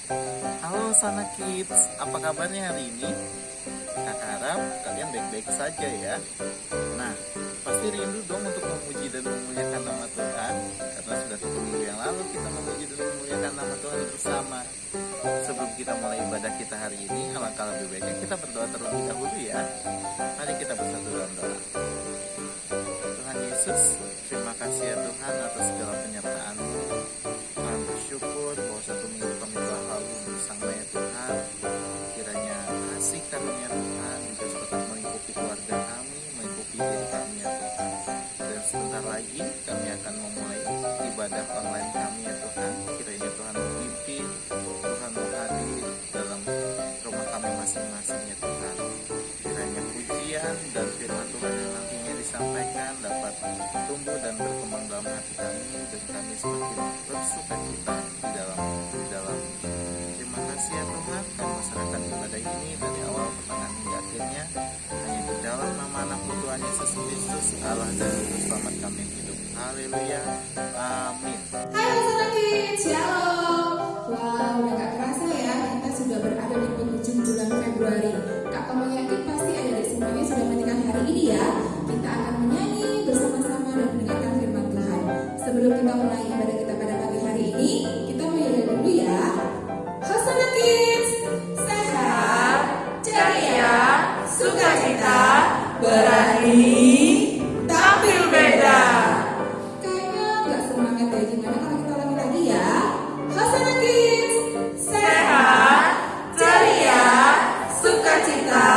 Halo Sana Kids, apa kabarnya hari ini? Kakak harap kalian baik-baik saja ya. Nah, pasti rindu dong untuk memuji dan memuliakan nama Tuhan. Karena sudah 1 minggu yang lalu kita memuji dan memuliakan nama Tuhan bersama. Sebelum kita mulai ibadah kita hari ini, alangkah lebih baiknya kita berdoa terlebih dahulu ya. Mari kita bersatu dalam doa. Tuhan Yesus, terima kasih ya Tuhan atas segala penyertaan-Mu. Tuhan bersyukur bahwa 1 minggu kami telah lalu bersama ya Tuhan. Kiranya kasih karunia Tuhan juga tetap melingkupi keluarga kami, melingkupi diri kami ya Tuhan. Dan sebentar lagi kami akan memulai ibadah online kami ya Tuhan. Kiranya Tuhan memimpin, Tuhan menghadir dalam rumah kami masing-masing ya Tuhan. Kiranya pujian dan firman Tuhan yang nantinya disampaikan dapat tumbuh dan berkembang dalam hati kami, dan kami semakin bersukacita di dalam. Terima kasih ya Tuhan, kami masyarakat ibadah ini dari awal pertengahan hingga akhirnya hanya di dalam nama anak-Mu Tuhan Yesus Kristus, Allah dan Juru Selamat kami hidup. Haleluya, amin. Hai Sana Kids, shalom. Wah, udah gak kerasa ya, kita sudah berada di penghujung bulan Februari. Kak Kamu yakin pasti ada dari semuanya sudah mendengar hari ini ya. Kita akan menyanyi bersama-sama dan mendengarkan firman Tuhan. Sebelum kita mulai ibadah kita pada pagi hari ini, kita menyanyi dulu ya. Hosana Kids, sehat, ceria, sukacita, berani, tampil beda. Kayaknya nggak semangat ya, gimana kalau kita ulangi lagi ya? Hosana Kids, sehat, ceria, sukacita,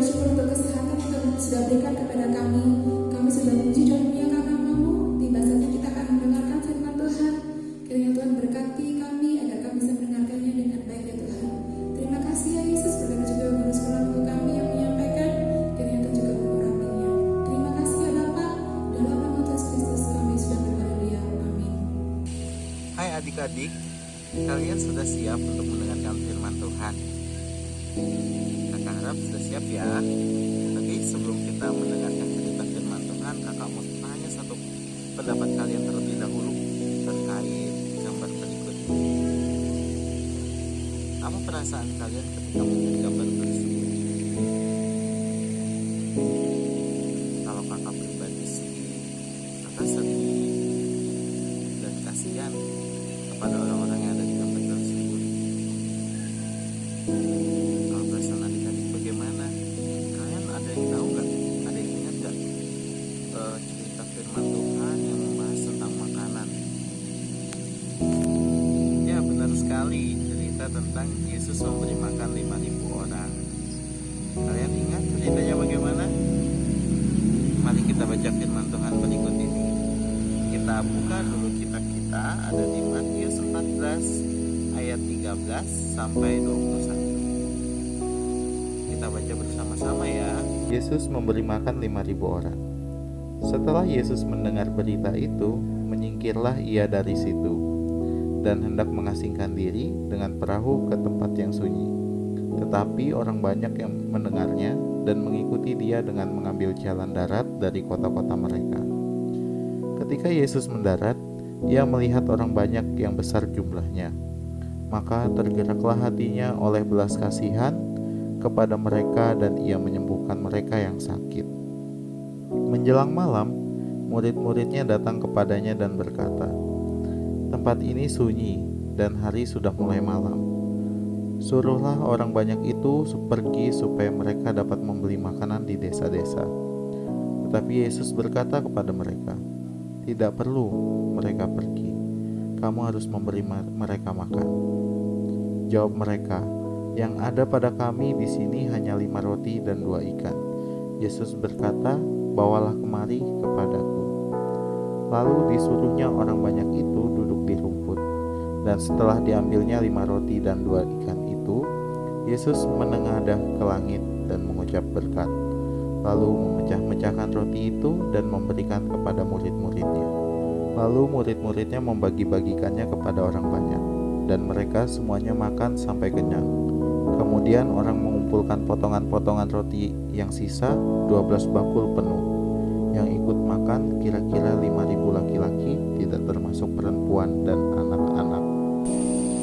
bersyukur untuk kesehatan yang Tuhan sudah berikan kepada kami. Kami sudah memuji dan memuliakan nama-Mu. Tiba saatnya kita akan mendengarkan firman Tuhan. Kiranya Tuhan berkati kami agar kami bisa mendengarkannya dengan baik ya Tuhan. Terima kasih ya Yesus, berkati juga guru sekolah untuk kami yang menyampaikan. Kiranya Tuhan juga mengurapinya. Terima kasih ya Bapa. Dalam nama Tuhan Kristus kami sudah berdoa. Amin. Hai adik-adik, kalian sudah siap untuk mendengarkan firman Tuhan? Kakak harap sudah siap ya. Tapi sebelum kita mendengarkan cerita firman Tuhan, kakak mau tanya satu pendapat kalian terlebih dahulu terkait gambar berikut ini. Apa perasaan kalian ketika melihat gambar tersebut? Kalau kakak pribadi sih, kakak sedih dan kasihan kepada orang-orang yang ada di gambar tersebut. Kalau perasaan adik-adik bagaimana? Kalian ada yang tahu nggak? Ada yang ingat nggak cerita firman Tuhan yang membahas tentang makanan? Ya benar sekali, cerita tentang Yesus memberi makan 5.000 orang. Kalian ingat ceritanya bagaimana? Mari kita baca firman Tuhan berikut ini. Kita buka dulu kitab kita, ada di Matius 14 ayat 13 sampai 21. Kita baca bersama-sama ya. Yesus memberi makan 5.000 orang. Setelah Yesus mendengar berita itu, menyingkirlah ia dari situ dan hendak mengasingkan diri dengan perahu ke tempat yang sunyi. Tetapi orang banyak yang mendengarnya dan mengikuti dia dengan mengambil jalan darat dari kota-kota mereka. Ketika Yesus mendarat, ia melihat orang banyak yang besar jumlahnya. Maka tergeraklah hatinya oleh belas kasihan kepada mereka dan ia menyembuhkan mereka yang sakit. Menjelang malam, murid-muridnya datang kepadanya dan berkata, "Tempat ini sunyi dan hari sudah mulai malam. Suruhlah orang banyak itu pergi supaya mereka dapat membeli makanan di desa-desa." Tetapi Yesus berkata kepada mereka, "Tidak perlu mereka pergi. Kamu harus memberi mereka makan." Jawab mereka, "Yang ada pada kami di sini hanya 5 roti dan 2 ikan." Yesus berkata, "Bawalah kemari kepadaku." Lalu disuruhnya orang banyak itu duduk di rumput. Dan setelah diambilnya 5 roti dan 2 ikan itu, Yesus menengadah ke langit dan mengucap berkat. Lalu memecah-mecahkan roti itu dan memberikan kepada murid-muridnya. Lalu murid-muridnya membagi-bagikannya kepada orang banyak, dan mereka semuanya makan sampai kenyang. Kemudian orang mengumpulkan potongan-potongan roti yang sisa 12 bakul penuh. Yang ikut makan kira-kira 5.000 laki-laki, tidak termasuk perempuan dan anak-anak.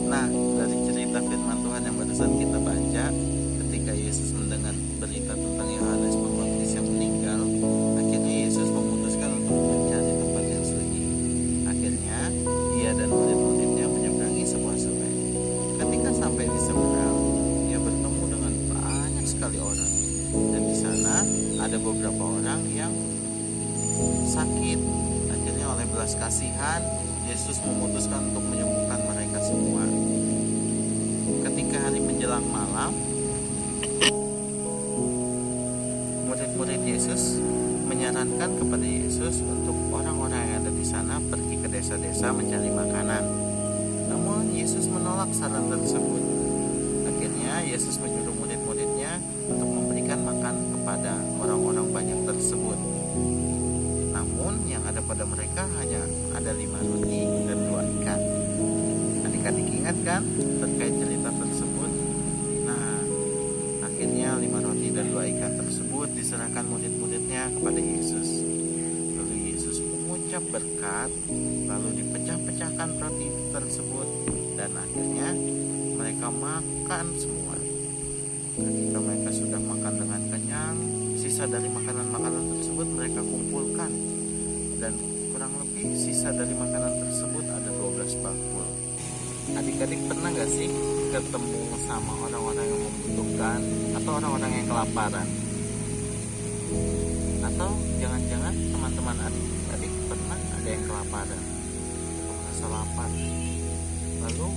Nah, dari cerita firman Tuhan yang barusan kita baca, ketika Yesus mendengar berita tentang Yohanes Pembaptis yang meninggal, akhirnya Yesus memutuskan untuk mencari tempat yang sunyi. Akhirnya, ia dan murid-muridnya menyeberangi sebuah sungai. Ketika sampai di seberang, ia bertemu dengan banyak sekali orang. Dan di sana ada beberapa orang yang sakit. Akhirnya oleh belas kasihan, Yesus memutuskan untuk menyembuhkan mereka semua. Ketika hari menjelang malam, murid-murid Yesus menyarankan kepada Yesus untuk orang-orang yang ada di sana pergi ke desa-desa mencari makanan. Namun Yesus menolak saran tersebut. Akhirnya Yesus menyuruh murid-muridnya untuk memberikan makan kepada orang-orang banyak tersebut. Namun yang ada pada mereka hanya ada 5 roti dan 2 ikan. Adik-adik ingat kan terkait cerita tersebut? Nah, akhirnya 5 roti dan 2 ikan tersebut diserahkan murid-muridnya kepada Yesus. Lalu Yesus mengucap berkat, lalu dipecah-pecahkan roti tersebut, dan akhirnya mereka makan semua. Ketika mereka sudah makan dengan kenyang, sisa dari makanan-makanan tersebut mereka kumpulkan, dan kurang lebih sisa dari makanan tersebut ada 12 bakul. Adik-adik pernah gak sih ketemu sama orang-orang yang membutuhkan atau orang-orang yang kelaparan? Atau jangan-jangan teman-teman adik-adik pernah ada yang kelaparan atau merasa lapar? Lalu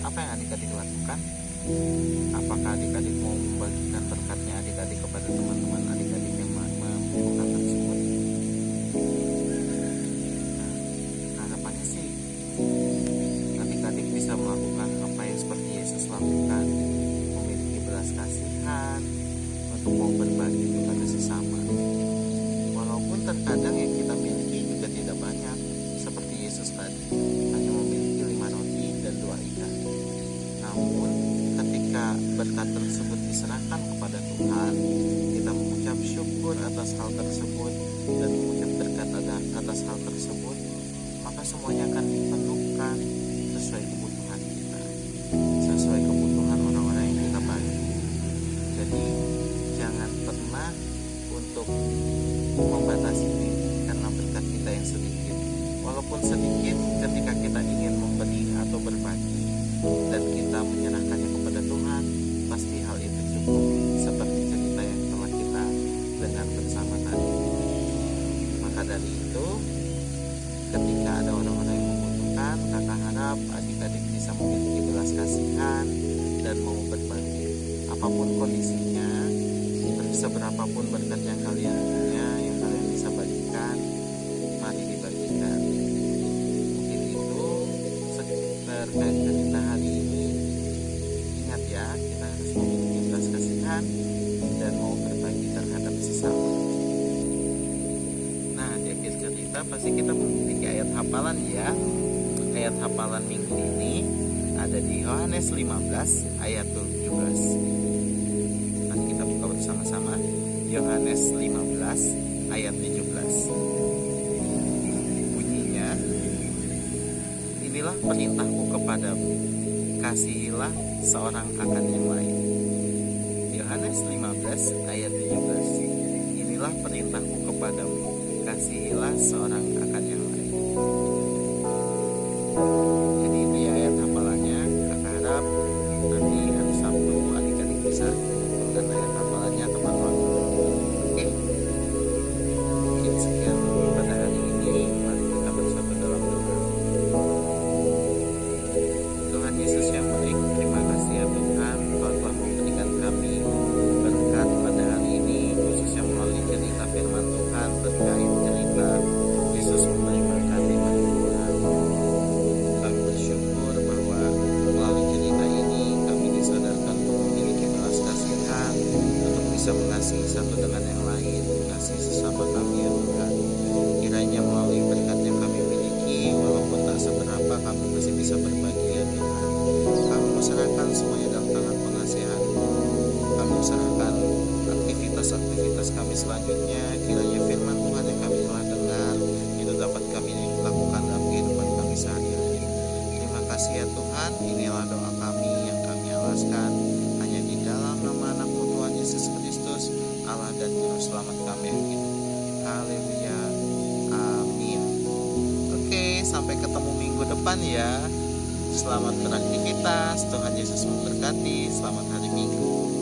apa yang adik-adik lakukan? Apakah adik-adik mau membagikan berkatnya adik-adik untuk mau berbagi kepada sesama. Walaupun terkadang yang kita miliki juga tidak banyak, seperti Yesus tadi, hanya memiliki 5 roti dan 2 ikan. Namun, ketika berkat tersebut diserahkan kepada Tuhan, kita mengucap syukur atas hal tersebut dan mengucap berkat atas hal tersebut, maka semuanya akan dipenuhkan sesuai kebutuhan kita, sesuai kebutuhan orang-orang yang kita bagi. Jadi, jangan pernah untuk membatasi diri karena berkat kita yang sedikit. Walaupun sedikit, ketika kita ingin memberi atau berbagi dan kita menyerahkannya kepada Tuhan, pasti hal itu cukup, seperti cerita yang telah kita dengar bersama tadi. Maka dari itu, ketika ada orang-orang yang membutuhkan, kakak harap adik-adik bisa memiliki belas kasihan dan mau berbagi. Apapun kondisinya, seberapapun berkat yang kalian punya, yang kalian bisa bagikan, mari dibagikan. Mungkin itu terkait cerita hari ini. Ingat ya, kita harus memiliki belas kasihan dan mau berbagi terhadap sesama. Nah, di akhir cerita pasti kita memiliki ayat hafalan ya. Ayat hafalan minggu ini ada di Yohanes 15 ayat 17. Mari kita buka bersama-sama. Yohanes 15 ayat 17. Bunyinya, inilah perintahku kepadamu, kasihilah seorang akan yang lain. Yohanes 15 ayat 17. Inilah perintahku kepadamu, kasihilah seorang akan yang lain. Jadi itu ya ayat hafalannya. Kakak harap nanti hari Sabtu adik-adik bisa dengan ayat hafalannya teman-teman. Oke, mungkin sekian pada hari ini. Mari kita bersatu dalam doa. Tuhan Yesus yang baik, terima kasih ya Tuhan, Kau telah memberikan kami berkat pada hari ini, khususnya melalui cerita firman Tuhan terkait cerita Yesus memberi berkat di hari Tuhan. Kami bersyukur bahwa melalui cerita ini kami disadarkan untuk memiliki belas kasihan, untuk bisa mengasihi satu dengan yang lain, mengasihi sesama kami ya Tuhan. Kiranya melalui berkat yang kami miliki, walaupun tak seberapa, kami masih bisa berbagi ya Tuhan. Kami serahkan semuanya dalam tangan pengasihan-Mu. Kami serahkan aktivitas-aktivitas kami selanjutnya. Kiranya firman Tuhan yang kami telah dengar itu dapat kami lakukan dalam kehidupan kami sehari-hari. Terima kasih ya Tuhan. Inilah doa kami yang kami alaskan hanya di dalam nama anak-Mu Tuhan Yesus Kristus, Allah dan Juru Selamat kami yang hidup. Haleluya. Amin. Oke, sampai ketemu minggu depan ya. Selamat beraktivitas. Tuhan Yesus memberkati. Selamat hari Minggu.